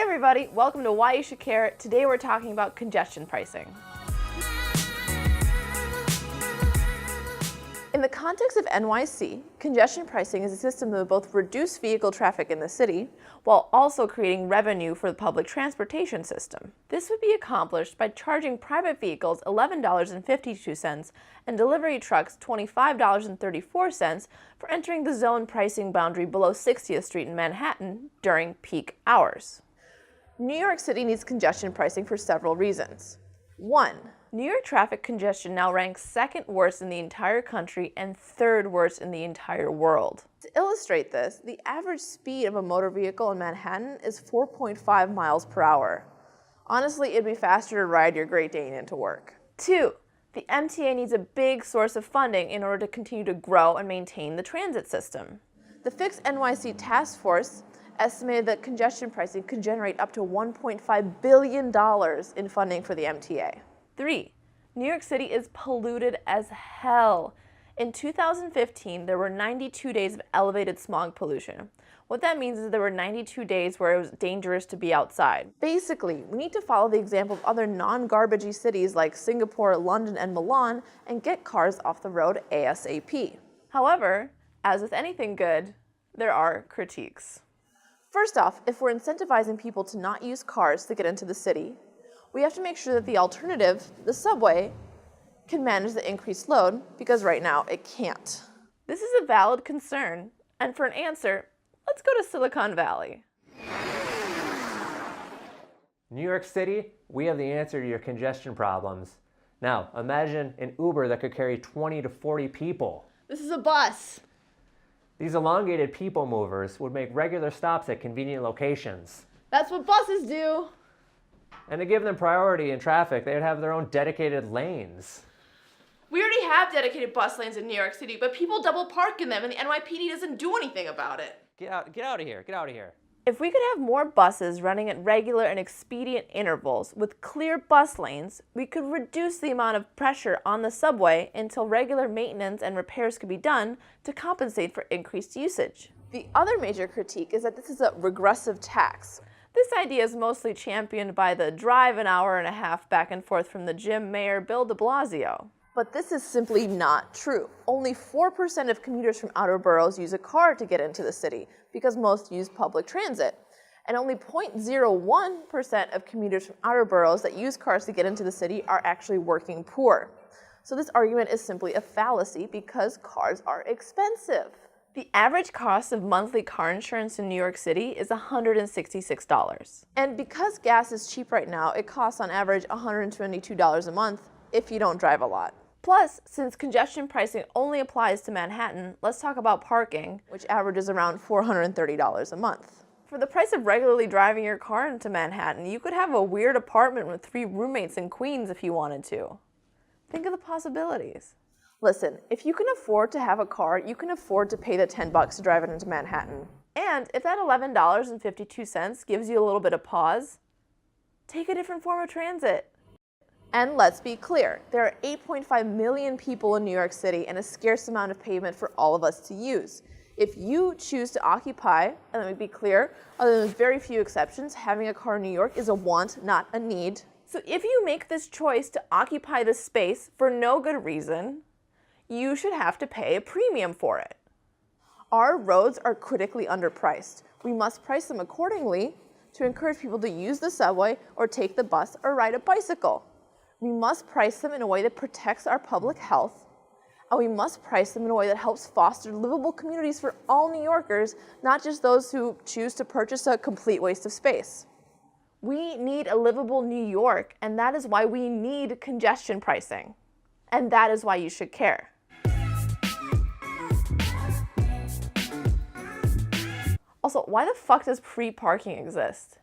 everybody, welcome to Why You Should Care. Today we're talking about congestion pricing. In the context of NYC, congestion pricing is a system that will both reduce vehicle traffic in the city while also creating revenue for the public transportation system. This would be accomplished by charging private vehicles $11.52 and delivery trucks $25.34 for entering the zone pricing boundary below 60th Street in Manhattan during peak hours. New York City needs congestion pricing for several reasons. 1. New York traffic congestion now ranks second worst in the entire country and third worst in the entire world. To illustrate this, the average speed of a motor vehicle in Manhattan is 4.5 miles per hour. Honestly, it'd be faster to ride your Great Dane into work. 2. The MTA needs a big source of funding in order to continue to grow and maintain the transit system. The Fix NYC Task Force estimated that congestion pricing could generate up to $1.5 billion in funding for the MTA. 3. New York City is polluted as hell. In 2015, there were 92 days of elevated smog pollution. What that means is there were 92 days where it was dangerous to be outside. Basically, we need to follow the example of other non-garbagey cities like Singapore, London, and Milan and get cars off the road ASAP. However, as with anything good, there are critiques. First off, if we're incentivizing people to not use cars to get into the city, we have to make sure that the alternative, the subway, can manage the increased load, because right now it can't. This is a valid concern, and for an answer, let's go to Silicon Valley. New York City, we have the answer to your congestion problems. Now, imagine an Uber that could carry 20 to 40 people. This is a bus. These elongated people movers would make regular stops at convenient locations. That's what buses do. And to give them priority in traffic, they'd have their own dedicated lanes. We already have dedicated bus lanes in New York City, but people double park in them and the NYPD doesn't do anything about it. Get out of here, get out of here. If we could have more buses running at regular and expedient intervals with clear bus lanes, we could reduce the amount of pressure on the subway until regular maintenance and repairs could be done to compensate for increased usage. The other major critique is that this is a regressive tax. This idea is mostly championed by the drive an hour and a half back and forth from the gym mayor Bill de Blasio. But this is simply not true. Only 4% of commuters from outer boroughs use a car to get into the city, because most use public transit. And only 0.01% of commuters from outer boroughs that use cars to get into the city are actually working poor. So this argument is simply a fallacy because cars are expensive. The average cost of monthly car insurance in New York City is $166. And because gas is cheap right now, it costs on average $122 a month if you don't drive a lot. Plus, since congestion pricing only applies to Manhattan, let's talk about parking, which averages around $430 a month. For the price of regularly driving your car into Manhattan, you could have a weird apartment with 3 roommates in Queens if you wanted to. Think of the possibilities. Listen, if you can afford to have a car, you can afford to pay the $10 to drive it into Manhattan. And if that $11.52 gives you a little bit of pause, take a different form of transit. And let's be clear, there are 8.5 million people in New York City and a scarce amount of pavement for all of us to use. If you choose to occupy, and let me be clear, other than very few exceptions, having a car in New York is a want, not a need. So if you make this choice to occupy this space for no good reason, you should have to pay a premium for it. Our roads are critically underpriced. We must price them accordingly to encourage people to use the subway or take the bus or ride a bicycle. We must price them in a way that protects our public health, and we must price them in a way that helps foster livable communities for all New Yorkers, not just those who choose to purchase a complete waste of space. We need a livable New York, and that is why we need congestion pricing. And that is why you should care. Also, why the fuck does free parking exist?